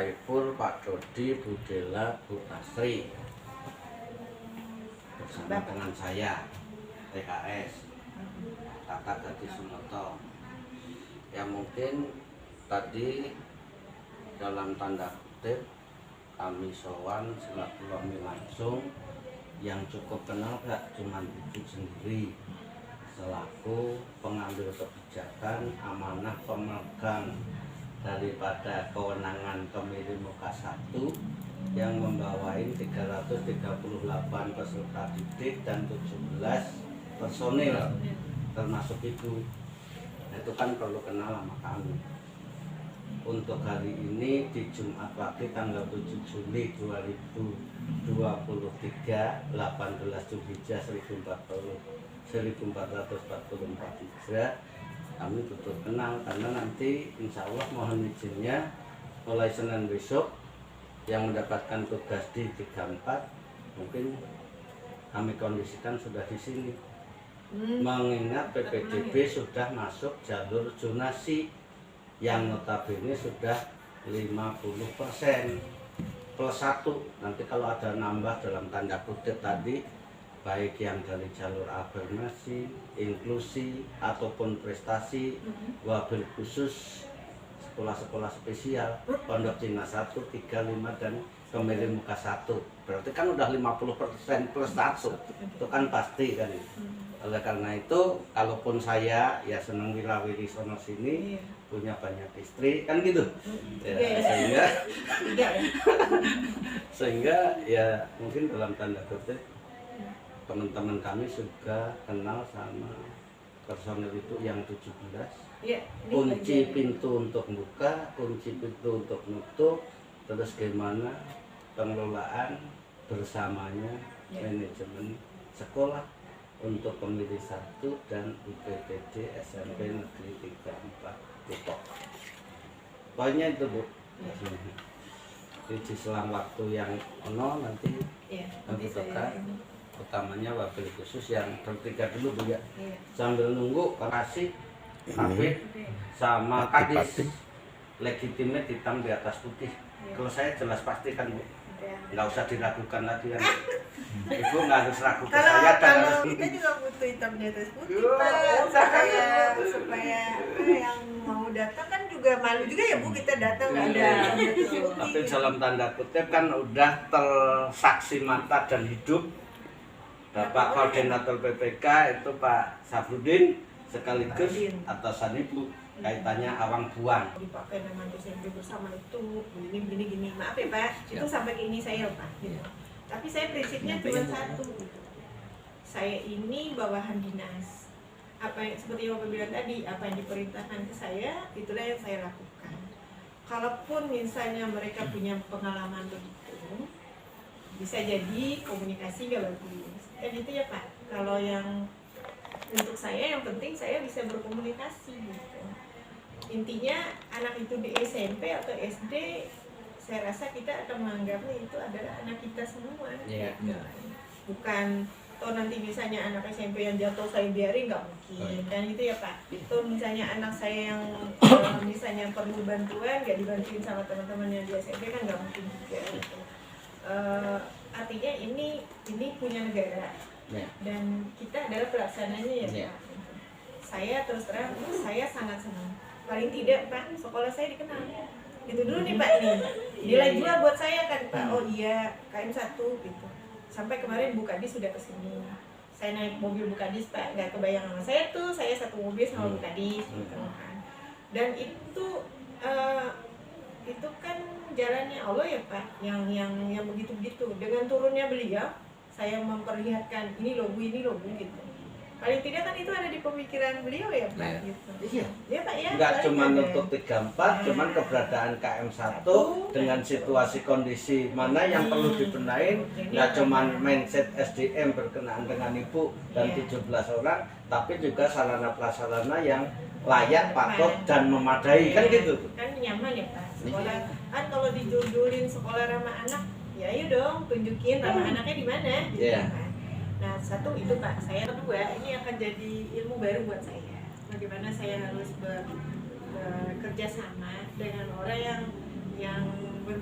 Saiful, Pak Dodi, Bu Dela, Bu Tasri bersama dengan saya TKS Kakak Gati Sunoto. Ya mungkin tadi dalam tanda kutip kami sowan silaturahmi langsung, yang cukup kenal gak cuma Ibu sendiri selaku pengambil kebijakan, amanah pemegang daripada kewenangan pemilih muka 1 yang membawain 338 peserta didik dan 17 personil termasuk Ibu. Itu kan perlu kenal sama kami. Untuk hari ini di Jumat Wage tanggal 7 Juli 2023 18 Zulhijjah 1444 Hijrah, kami tutup kenal karena nanti insya Allah mohon izinnya mulai Senin besok yang mendapatkan tugas di 34 mungkin kami kondisikan sudah di sini. Mengingat PPDB sudah masuk jalur zonasi yang notabene sudah 50% plus 1. Nanti kalau ada nambah dalam tanda kutip tadi, baik yang dari jalur afirmasi, inklusi ataupun prestasi, wabil khusus, sekolah-sekolah spesial, pondok Cina 1, 3, 5 dan pemilih muka 1, berarti kan udah 50% plus 1. Itu kan pasti kan. Oleh karena itu, kalaupun saya ya senang wirawiri sono sini, punya banyak istri kan gitu ya, sehingga ya mungkin dalam tanda kutip teman-teman kami juga kenal sama personel itu yang 17 kunci pintu untuk buka, kunci pintu untuk nutup, terus gimana pengelolaan bersamanya manajemen sekolah untuk pemilih 1 dan UPTD SMP Negeri 34 Depok. Pokoknya itu Bu. Di selang waktu yang nanti membutuhkan utamanya wabil khusus yang bertiga dulu Bu ya. Sambil nunggu kasih Habib sama Kadis legitimate hitam di atas putih. Kalau saya jelas pastikan Bu. Nggak usah diragukan lagi kan. Ibu nggak harus ragu ke saya dan harus kita juga butuh hitam di atas putih Pak, supaya yang mau datang kan juga malu juga ya Bu, kita datang nggak ada tapi dalam tanda kutip kan udah tersaksi mata dan hidup Bapak Koordinator PPK itu Pak Safrudin sekaligus atasan Ibu kaitannya awang buang dipakai dengan SMP bersama itu gini maaf ya Pak, itu sampai ke ini saya Pak gitu. Tapi saya prinsipnya cuma satu gitu. Saya ini bawahan dinas, apa yang seperti Bapak bilang tadi, apa yang diperintahkan ke saya itulah yang saya lakukan. Kalaupun misalnya mereka punya pengalaman begitu, bisa jadi komunikasi gak bagus kan itu ya Pak. Kalau yang untuk saya yang penting saya bisa berkomunikasi gitu. Intinya anak itu di SMP atau SD, saya rasa kita akan menganggapnya itu adalah anak kita semua. Gitu. Bukan toh nanti misalnya anak SMP yang jatuh saya biarin, nggak mungkin kan gitu ya Pak. Itu misalnya anak saya yang misalnya perlu bantuan nggak dibantuin sama teman-teman yang di SMP kan nggak mungkin juga gitu. Artinya ini punya negara dan kita adalah pelaksananya ya Pak. Saya terus terang saya sangat senang. Paling tidak Pak, sekolah saya dikenal. Itu dulu nih Pak nih. Nilai jual buat saya kan Pak. Oh iya, KM1 gitu. Sampai kemarin Bu Kadis sudah kesini. Saya naik mobil Bu Kadis Pak, nggak kebayang sama saya tuh. Saya satu mobil sama Bu Kadis gitu kan. Dan itu kan jalannya Allah ya Pak, yang begitu-begitu. Dengan turunnya beliau, saya memperlihatkan ini loh Bu gitu. Paling tidak kan itu ada di pemikiran beliau ya Pak gitu. Iya. Ya Pak ya. Enggak cuma untuk 34, cuman keberadaan KM1 dengan situasi kondisi mana yang perlu dibenahin, enggak cuma mindset SDM berkenaan dengan Ibu dan 17 orang, tapi juga sarana prasarana yang layak, patut dan memadai kan gitu. Kan nyaman ya Pak. Sekolah kan kalau dijudulin sekolah ramah anak, ya ayo dong tunjukin ramah anaknya di mana gitu kan. Nah satu itu Pak, saya kedua ini akan jadi ilmu baru buat saya. Bagaimana saya harus bekerja sama dengan orang yang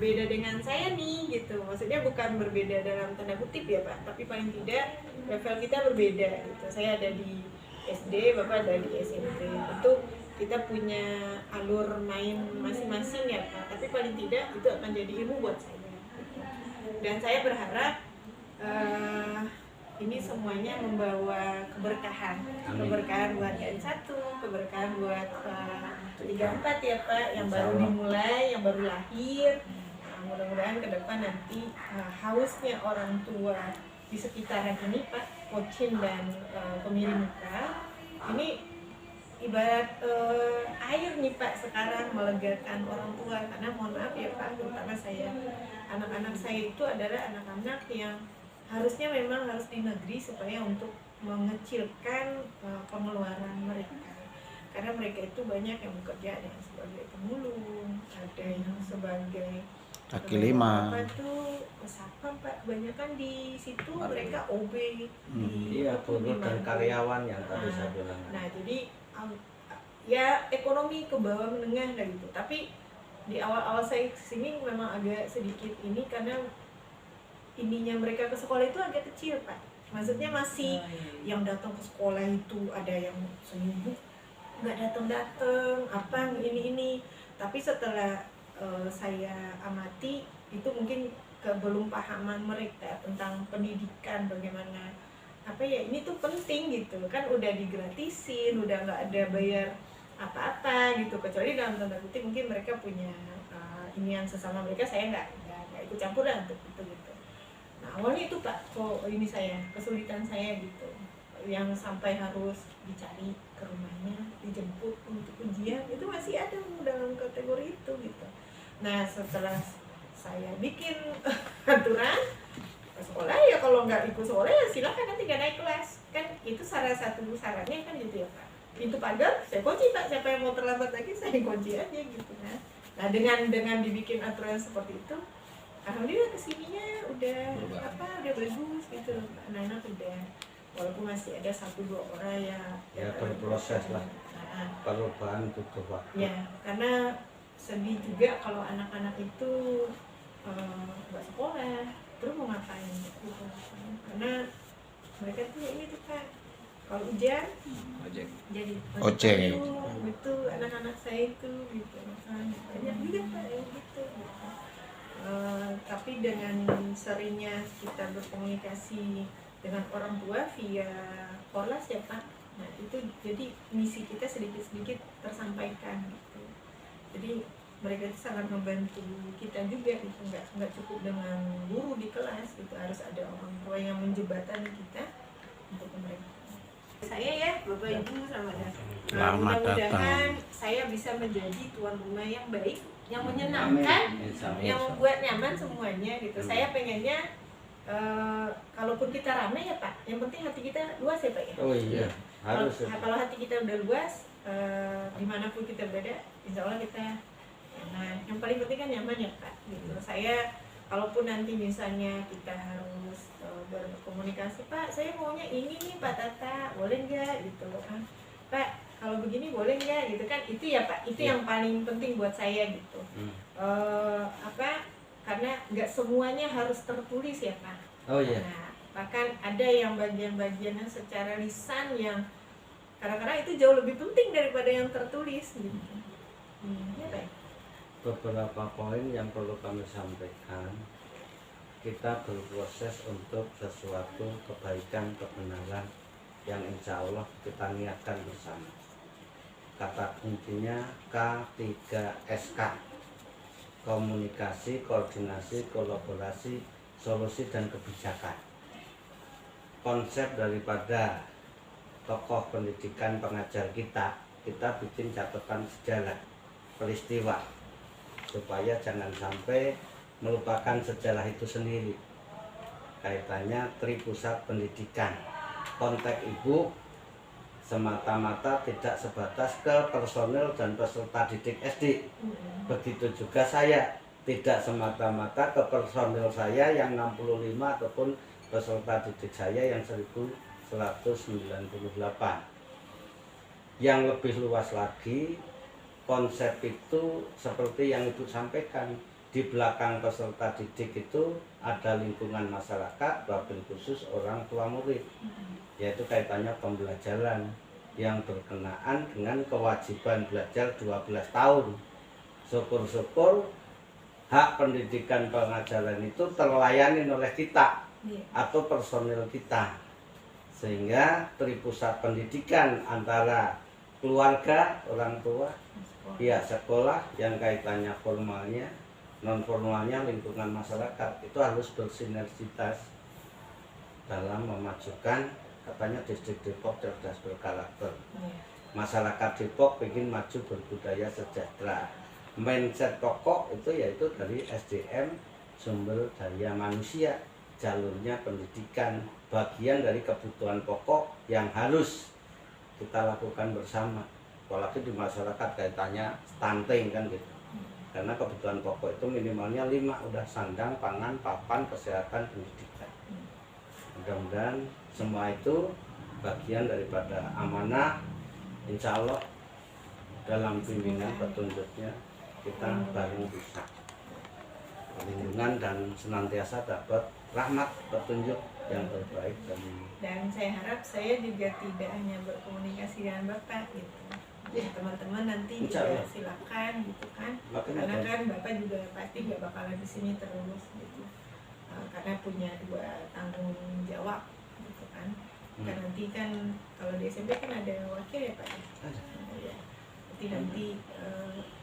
berbeda dengan saya nih gitu. Maksudnya bukan berbeda dalam tanda kutip ya Pak, tapi paling tidak level kita berbeda gitu. Saya ada di SD, Bapak ada di SMP. Tentu kita punya alur main masing-masing ya Pak, tapi paling tidak itu akan jadi ilmu buat saya. Dan saya berharap ini semuanya membawa keberkahan. Keberkahan buat N1, keberkahan buat 34 ya Pak, yang baru dimulai, yang baru lahir. Mudah-mudahan ke depan nanti hausnya orang tua di sekitaran ini Pak, Pocin dan Kemiri Muka, ini ibarat air nih Pak sekarang melegakan orang tua. Karena mohon maaf ya Pak, terutama saya, anak-anak saya itu adalah anak-anak yang harusnya memang harus di negeri supaya untuk mengecilkan pengeluaran mereka. Karena mereka itu banyak yang bekerja, ada yang sebagai pemulung, ada yang sebagai kaki lima. apa tuh satpam Pak, kebanyakan di situ mereka OB Iya, buruh dan karyawan yang tadi saya bilang. Nah jadi ya ekonomi ke bawah menengah lah gitu. Tapi di awal-awal saya kesini memang agak sedikit ini karena ininya mereka ke sekolah itu agak kecil Pak. Maksudnya masih yang datang ke sekolah itu ada yang seminggu nggak datang apa ini. Tapi setelah saya amati itu mungkin belum pahaman mereka tentang pendidikan, bagaimana apa ya ini tuh penting gitu kan, udah digratisin, udah nggak ada bayar apa-apa gitu, kecuali dalam tanda kutip mungkin mereka punya ini yang sesama mereka, saya nggak ikut campur lah untuk itu gitu. Nah awalnya itu Pak, ini saya kesulitan saya gitu, yang sampai harus dicari ke rumahnya, dijemput untuk ujian, itu masih ada dalam kategori itu gitu. Nah setelah saya bikin aturan ke sekolah ya, kalau nggak ikut sekolah ya silakan nanti nggak naik kelas, kan itu salah satu syaratnya kan gitu ya Pak. Pintu pagar saya kunci Pak, siapa yang mau terlambat lagi saya kunci aja gitu kan. Nah dengan dibikin aturan seperti itu, alhamdulillah kesininya udah udah bagus gitu, anak-anak udah, walaupun masih ada 1-2 orang ya berproses lah. Perubahan butuh waktu. Ya karena sedih juga kalau anak-anak itu nggak sekolah, terus mau ngapain gitu. Karena mereka tuh ini tuh Pak, kalau hujan jadi ojek. itu anak-anak saya itu gitu kan, banyak juga Pak yang gitu. Tapi dengan seringnya kita berkomunikasi dengan orang tua via Orlas ya Pak, nah itu jadi misi kita sedikit-sedikit tersampaikan gitu. Jadi mereka itu sangat membantu kita juga gitu, nggak cukup dengan guru di kelas gitu, harus ada orang tua yang menjembatani kita untuk mereka. Saya ya Bapak Ibu selamat datang. Nah, mudah-mudahan saya bisa menjadi tuan rumah yang baik, yang menyenangkan, yang membuat nyaman semuanya gitu. Saya pengennya kalaupun kita ramai ya Pak, yang penting hati kita luas ya Pak ya. Oh iya, harus. Kalau hati kita udah luas, dimanapun kita berada, insya Allah kita nyaman. Yang paling penting kan nyaman ya Pak. Gitu. Saya kalaupun nanti misalnya kita harus berkomunikasi, Pak, saya maunya ini nih Pak Tata, boleh nggak gitu kan? Pak, kalau begini boleh nggak gitu kan? Itu ya Pak, itu yang paling penting buat saya gitu. Karena nggak semuanya harus tertulis ya Pak. Oh iya. Nah, bahkan ada yang bagian-bagiannya secara lisan yang kadang-kadang itu jauh lebih penting daripada yang tertulis gitu. Ya Pak. Beberapa poin yang perlu kami sampaikan. Kita berproses untuk sesuatu kebaikan, kebenaran yang insya Allah kita niatkan bersama. Kata kuncinya K3SK: komunikasi, koordinasi, kolaborasi, solusi, dan kebijakan. Konsep daripada tokoh pendidikan pengajar kita bikin catatan sejarah peristiwa supaya jangan sampai melupakan sejarah itu sendiri. Kaitannya Tripusat Pendidikan, konteks ibu semata-mata tidak sebatas ke personel dan peserta didik SD. Begitu juga saya, tidak semata-mata ke personel saya yang 65 ataupun peserta didik saya yang 1198. Yang lebih luas lagi, konsep itu seperti yang Ibu sampaikan, di belakang peserta didik itu ada lingkungan masyarakat, wabil khusus orang tua murid, yaitu kaitannya pembelajaran yang berkenaan dengan kewajiban belajar 12 tahun. Syukur-syukur hak pendidikan pengajaran itu terlayani oleh kita atau personil kita, sehingga tripusat pendidikan antara keluarga, orang tua, pihak sekolah yang kaitannya formalnya, non formalnya, lingkungan masyarakat itu harus bersinergitas dalam memajukan, katanya distrik Depok cerdas berkarakter. Masyarakat Depok ingin maju berbudaya sejahtera. Mindset pokok itu yaitu dari SDM, sumber daya manusia, jalurnya pendidikan, bagian dari kebutuhan pokok yang harus kita lakukan bersama. Apalagi di masyarakat kaitannya stunting kan gitu. Karena kebutuhan pokok itu minimalnya 5, udah sandang, pangan, papan, kesehatan, pendidikan. Mudah-mudahan semua itu bagian daripada amanah, insya Allah dalam bimbingan petunjuknya kita bareng bisa lingkungan dan senantiasa dapat rahmat petunjuk yang terbaik dan saya harap saya juga tidak hanya berkomunikasi dengan Bapak gitu. Teman-teman nanti juga silakan gitu kan, karena kan Bapak juga pasti gak bakalan di sini terus gitu, karena punya 2 tanggung jawab gitu kan. Kan nanti kan kalau di SMP kan ada wakil ya Pak ya. Nanti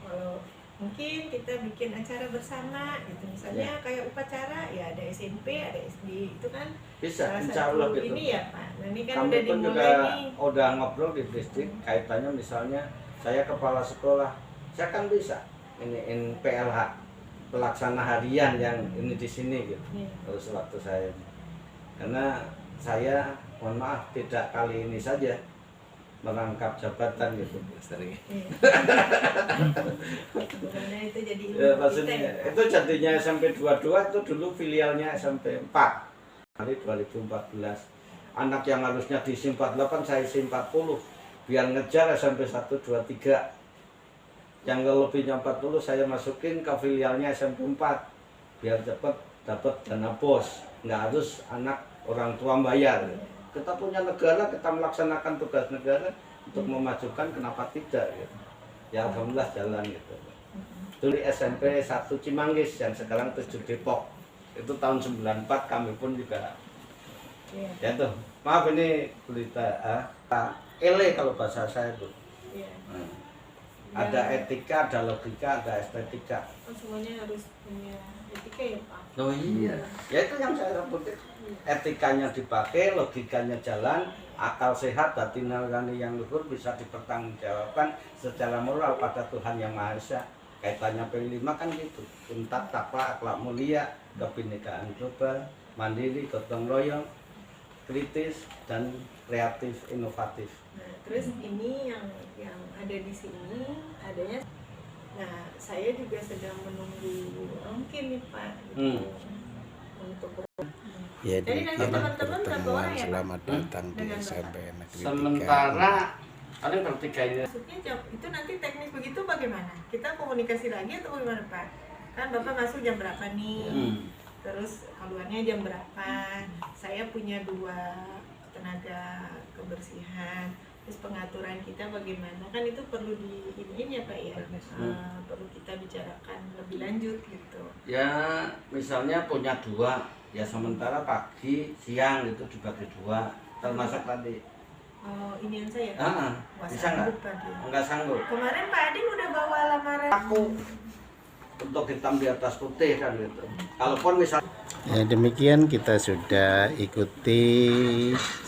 kalau mungkin kita bikin acara bersama gitu, misalnya kayak upacara ya, ada SMP, ada SD, itu kan bisa, salah insya Allah satu gitu. Ini ya Pak, nah ini kan kami udah pun dimulai juga nih. udah ngobrol di distrik kaitannya, misalnya saya kepala sekolah, saya kan bisa ini PLH, pelaksana harian yang ini di sini gitu. Terus waktu saya, karena saya mohon maaf tidak kali ini saja merangkap jabatan gitu. Sebenarnya itu jadi Ya, maksudnya itu jadinya SMP 22 itu dulu filialnya SMP 4 hari 2014. Anak yang harusnya di SIM 48 saya SIM 40 biar ngejar SMP 1, 2, 3. Yang lebihnya 40 saya masukin ke filialnya SMP 4 biar cepat dapat dana bos, nggak harus anak orang tua bayar. Kita punya negara, kita melaksanakan tugas negara untuk memajukan, kenapa tidak gitu. Ya alhamdulillah jalan gitu. Dulu SMP 1 Cimanggis yang sekarang 7 Depok, itu tahun 94 kami pun juga ya tuh, maaf ini berita ele kalau bahasa saya tuh. Ada etika, ada logika, ada estetika. Semuanya harus punya etika ya Pak. Oh iya, ya itu yang saya sebutin. Etikanya dipakai, logikanya jalan, akal sehat, batin nurani yang luhur bisa dipertanggungjawabkan secara moral pada Tuhan Yang Maha Esa. Kaitannya P5 kan gitu, tuntak, takwa, akhlak mulia, kebinekaan global, mandiri, gotong royong, kritis, dan kreatif, inovatif. Nah, terus ini yang ada di sini adanya. Nah, saya juga sedang menunggu mungkin nih Pak gitu, untuk Ya, jadi nanti demikian teman-teman berapa pertemuan orang ya, Pak? selamat datang di Dengan SMP Negeri 3. Sementara paling bertiga ini. Maksudnya itu nanti teknis begitu bagaimana? Kita komunikasi lagi atau bagaimana Pak? Kan Bapak masuk jam berapa nih? Terus keluarnya jam berapa? Saya punya 2 tenaga kebersihan. Terus pengaturan kita bagaimana? Kan itu perlu diiniin ya Pak ya? Perlu kita bicarakan lebih lanjut gitu. Ya misalnya punya 2, ya sementara pagi, siang itu dibagi 2, termasuk tadi. Oh, inian saya? Wah, Bisa nggak? sanggup, Pak Adin. Nggak sanggup. Kemarin Pak Adin udah bawa lamaran. Aku untuk hitam di atas putih kan gitu. Kalaupun misal. Ya, demikian kita sudah ikuti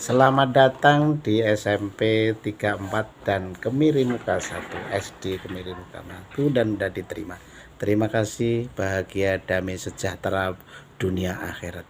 selamat datang di SMP 34 dan Kemiri Muka 1, SD Kemiri Muka 1, dan sudah diterima. Terima kasih, bahagia, damai, sejahtera dunia akhirat.